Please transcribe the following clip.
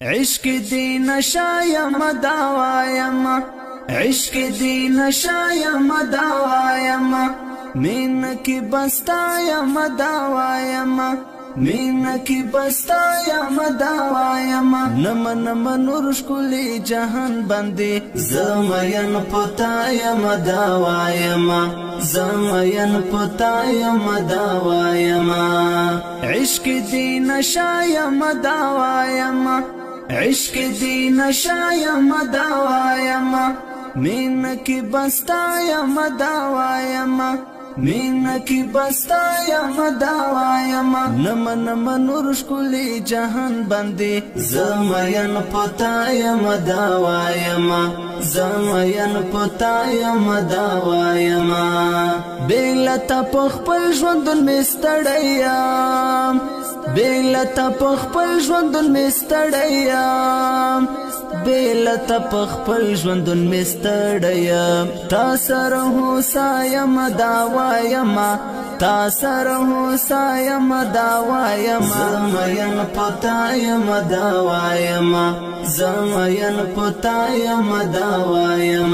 عشق دی نشایم داوایم عشق دی نشایم داوایم مین کی بستایم داوایم مین کی بستایم داوایم نم نور شکلی جهان بندی زمین پتایم داوایم زمین پتایم داوایم عشق دی نشایم داوایم عشق دی نشایم داوایم مین کی بستایم داوایم مین کی بستایم داوایم نم نور شکلی جهان بندی زمین پتایم داوایم زمین پتایم داوایم بیلتا پخپل ژوندون مستړیم بیلتا پخپل ژوندون مستړیم بیلتا پخپل ژوندون مستړیم تا سره هوسایم داوایم تا سره هوسایم داوایم زمین پتایم داوایم زمین پتایم داوایم